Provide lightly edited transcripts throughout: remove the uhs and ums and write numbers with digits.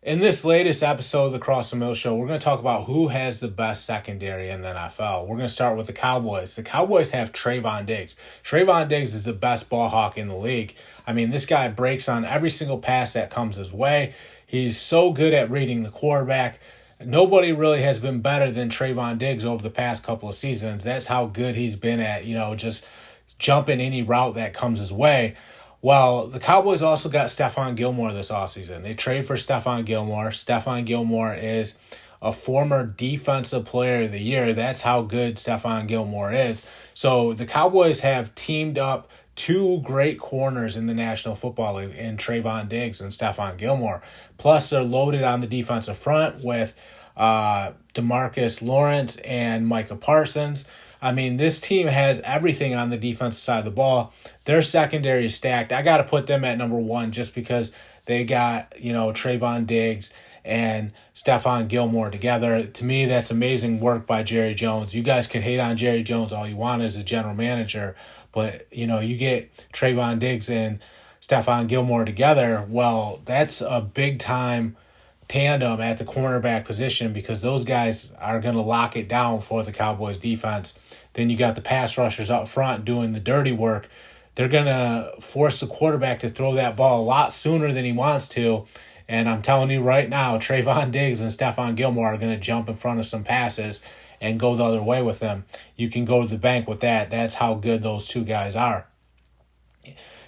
In this latest episode of the Cross the Mill Show, we're going to talk about who has the best secondary in the NFL. We're going to start with the Cowboys. The Cowboys have Trayvon Diggs. Trayvon Diggs is the best ball hawk in the league. I mean, this guy breaks on every single pass that comes his way. He's so good at reading the quarterback. Nobody really has been better than Trayvon Diggs over the past couple of seasons. That's how good he's been at, just jumping any route that comes his way. Well, the Cowboys also got Stephon Gilmore this offseason. They trade for Stephon Gilmore. Stephon Gilmore is a former defensive player of the year. That's how good Stephon Gilmore is. So the Cowboys have teamed up two great corners in the National Football League in Trayvon Diggs and Stephon Gilmore. Plus, they're loaded on the defensive front with DeMarcus Lawrence and Micah Parsons. I mean, this team has everything on the defensive side of the ball. Their secondary is stacked. I got to put them at number one just because they got, Trayvon Diggs and Stephon Gilmore together. To me, that's amazing work by Jerry Jones. You guys can hate on Jerry Jones all you want as a general manager, but, you get Trayvon Diggs and Stephon Gilmore together, well, that's a big-time tandem at the cornerback position because those guys are going to lock it down for the Cowboys defense. Then you got the pass rushers up front doing the dirty work. They're going to force the quarterback to throw that ball a lot sooner than he wants to. And I'm telling you right now, Trayvon Diggs and Stephon Gilmore are going to jump in front of some passes and go the other way with them. You can go to the bank with that. That's how good those two guys are.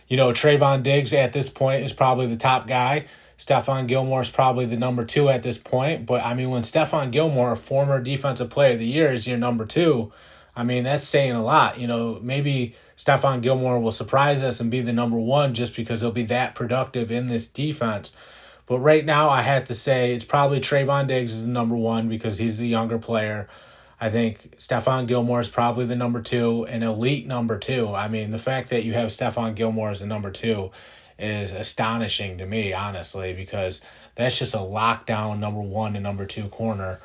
Trayvon Diggs at this point is probably the top guy. Stephon Gilmore is probably the number two at this point. But, when Stephon Gilmore, a former defensive player of the year, is your number two, that's saying a lot. Maybe Stephon Gilmore will surprise us and be the number one just because he'll be that productive in this defense. But right now, I have to say it's probably Trayvon Diggs is the number one because he's the younger player. I think Stephon Gilmore is probably the number two, an elite number two. The fact that you have Stephon Gilmore as the number two is astonishing to me, honestly, because that's just a lockdown number one and number two corner.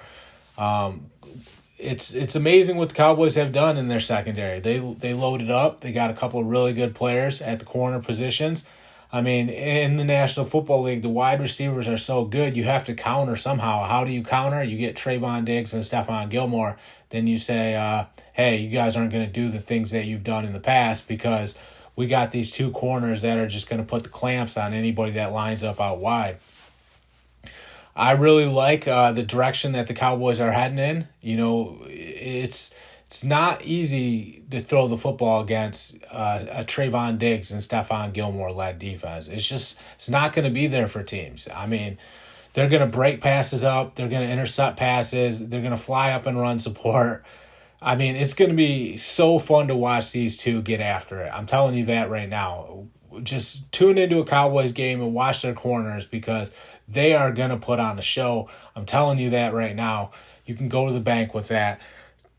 It's amazing what the Cowboys have done in their secondary. They loaded up. They got a couple of really good players at the corner positions. In the National Football League, the wide receivers are so good, you have to counter somehow. How do you counter? You get Trayvon Diggs and Stephon Gilmore. Then you say, hey, you guys aren't going to do the things that you've done in the past because we got these two corners that are just going to put the clamps on anybody that lines up out wide. I really like the direction that the Cowboys are heading in. It's not easy to throw the football against a Trayvon Diggs and Stephon Gilmore-led defense. It's not going to be there for teams. They're going to break passes up. They're going to intercept passes. They're going to fly up and run support. It's going to be so fun to watch these two get after it. I'm telling you that right now. Just tune into a Cowboys game and watch their corners because they are going to put on a show. I'm telling you that right now. You can go to the bank with that.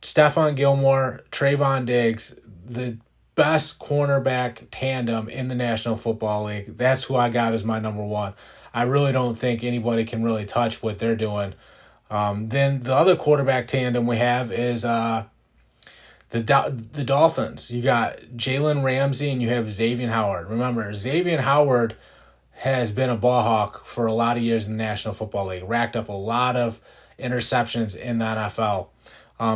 Stephon Gilmore, Trayvon Diggs, the best cornerback tandem in the National Football League. That's who I got as my number one. I really don't think anybody can really touch what they're doing. Then the other quarterback tandem we have is the Dolphins. You got Jalen Ramsey and you have Xavier Howard. Remember, Xavier Howard has been a ball hawk for a lot of years in the National Football League. Racked up a lot of interceptions in the NFL.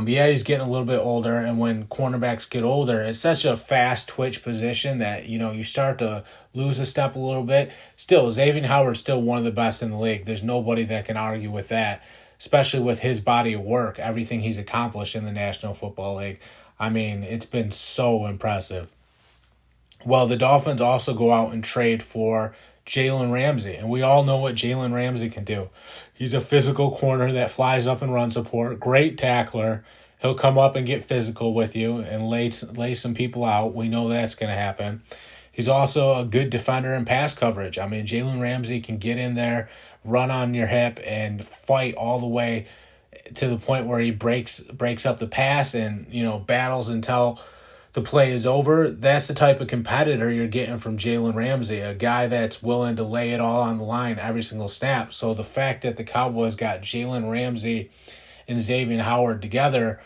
He's getting a little bit older, and when cornerbacks get older, it's such a fast twitch position that, you start to lose a step a little bit. Still, Xavier Howard's still one of the best in the league. There's nobody that can argue with that, especially with his body of work, everything he's accomplished in the National Football League. It's been so impressive. Well, the Dolphins also go out and trade for Jalen Ramsey, and we all know what Jalen Ramsey can do. He's a physical corner that flies up and runs support, great tackler. He'll come up and get physical with you and lay some people out. We know that's going to happen. He's also a good defender in pass coverage. Jalen Ramsey can get in there, run on your hip, and fight all the way to the point where he breaks up the pass and, battles until the play is over. That's the type of competitor you're getting from Jalen Ramsey, a guy that's willing to lay it all on the line every single snap. So the fact that the Cowboys got Jalen Ramsey and Xavier Howard together,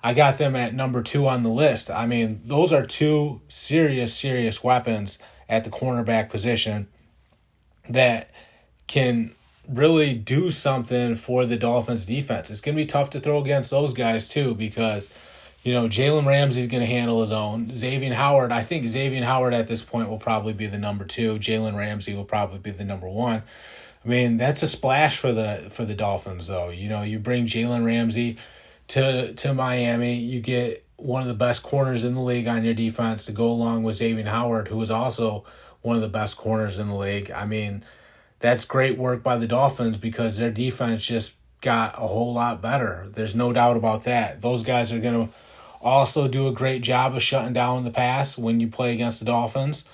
I got them at number two on the list. Those are two serious weapons at the cornerback position that can really do something for the Dolphins defense. It's going to be tough to throw against those guys too because, Jalen Ramsey's going to handle his own. I think Xavier Howard at this point will probably be the number 2. Jalen Ramsey will probably be the number 1. I mean, that's a splash for the Dolphins though. You bring Jalen Ramsey to Miami, you get one of the best corners in the league on your defense to go along with Xavier Howard, who is also one of the best corners in the league. I mean, that's great work by the Dolphins because their defense just got a whole lot better. There's no doubt about that. Those guys are going to also do a great job of shutting down the pass when you play against the Dolphins.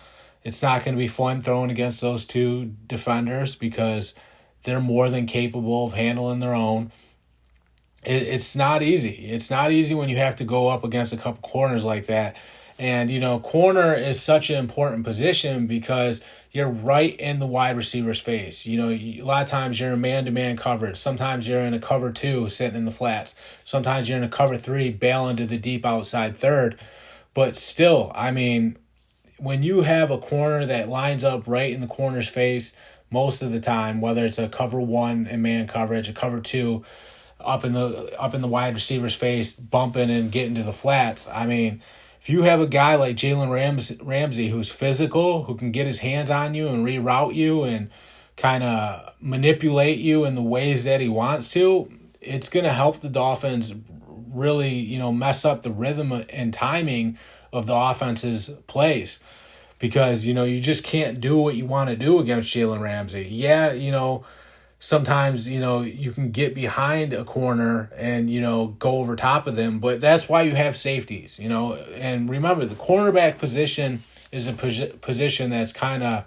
It's not going to be fun throwing against those 2 defenders because they're more than capable of handling their own. It's not easy. It's not easy when you have to go up against a couple corners like that. And, corner is such an important position because you're right in the wide receiver's face. A lot of times you're in man-to-man coverage. Sometimes you're in a cover 2 sitting in the flats. Sometimes you're in a cover 3 bailing to the deep outside third. But still, I mean, when you have a corner that lines up right in the corner's face most of the time, whether it's a cover 1 in man coverage, a cover 2 up in the wide receiver's face, bumping and getting to the flats. I mean, if you have a guy like Jalen Ramsey who's physical, who can get his hands on you and reroute you and kind of manipulate you in the ways that he wants to, it's going to help the Dolphins really, mess up the rhythm and timing of the offense's plays. Because, you just can't do what you want to do against Jalen Ramsey. Yeah, sometimes, you can get behind a corner and, go over top of them. But that's why you have safeties, And remember, the cornerback position is a position that's kind of,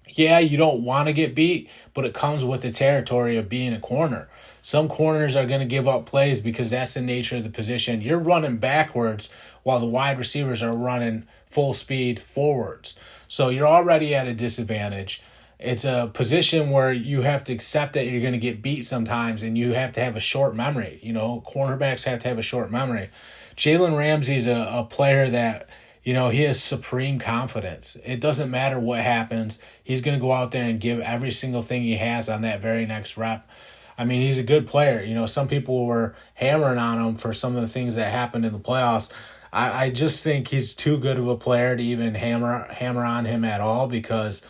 you don't want to get beat, but it comes with the territory of being a corner. Some corners are going to give up plays because that's the nature of the position. You're running backwards while the wide receivers are running full speed forwards. So you're already at a disadvantage. It's a position where you have to accept that you're going to get beat sometimes, and you have to have a short memory. Cornerbacks have to have a short memory. Jalen Ramsey is a player that, he has supreme confidence. It doesn't matter what happens. He's going to go out there and give every single thing he has on that very next rep. I mean, he's a good player. Some people were hammering on him for some of the things that happened in the playoffs. I just think he's too good of a player to even hammer on him at all because,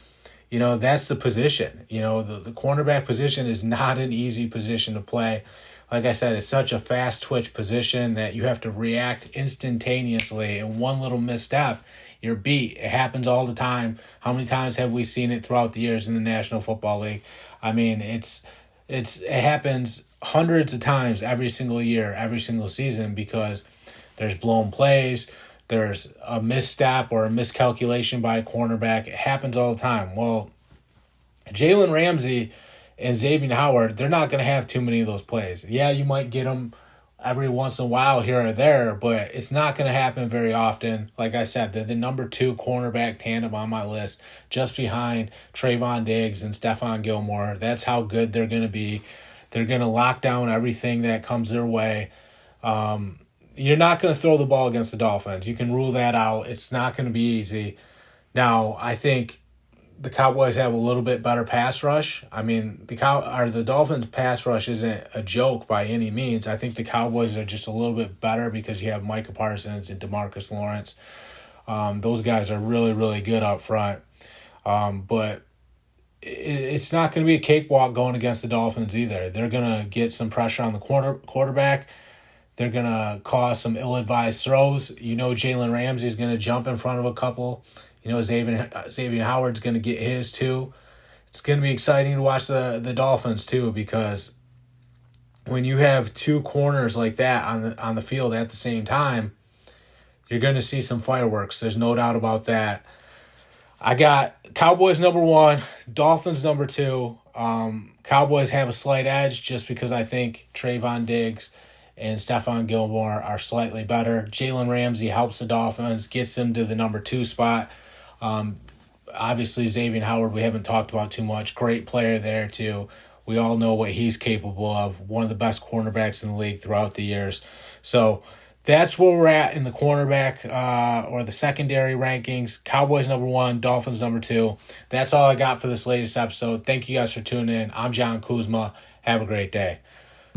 that's the position. The cornerback position is not an easy position to play. Like I said, it's such a fast twitch position that you have to react instantaneously, and one little misstep, you're beat. It happens all the time. How many times have we seen it throughout the years in the National Football League? I mean, it happens hundreds of times every single year, every single season, because there's blown plays, there's a misstep or a miscalculation by a cornerback. It happens all the time. Well, Jalen Ramsey and Xavier Howard, they're not going to have too many of those plays. Yeah, you might get them every once in a while here or there, but it's not going to happen very often. Like I said, they're the number 2 cornerback tandem on my list, just behind Trayvon Diggs and Stephon Gilmore. That's how good they're going to be. They're going to lock down everything that comes their way. You're not going to throw the ball against the Dolphins. You can rule that out. It's not going to be easy. Now, I think the Cowboys have a little bit better pass rush. I mean, the Dolphins' pass rush isn't a joke by any means. I think the Cowboys are just a little bit better because you have Micah Parsons and DeMarcus Lawrence. Those guys are really, really good up front. But it's not going to be a cakewalk going against the Dolphins either. They're going to get some pressure on the quarterback. They're going to cause some ill-advised throws. Jalen Ramsey is going to jump in front of a couple. Xavier Howard's going to get his too. It's going to be exciting to watch the Dolphins too, because when you have 2 corners like that on the field at the same time, you're going to see some fireworks. There's no doubt about that. I got Cowboys number 1, Dolphins number 2. Cowboys have a slight edge just because I think Trayvon Diggs and Stephon Gilmore are slightly better. Jalen Ramsey helps the Dolphins, gets them to the number 2 spot. Obviously, Xavier Howard, we haven't talked about too much. Great player there, too. We all know what he's capable of. One of the best cornerbacks in the league throughout the years. So that's where we're at in the cornerback or the secondary rankings. Cowboys number 1, Dolphins number 2. That's all I got for this latest episode. Thank you guys for tuning in. I'm John Kuzma. Have a great day.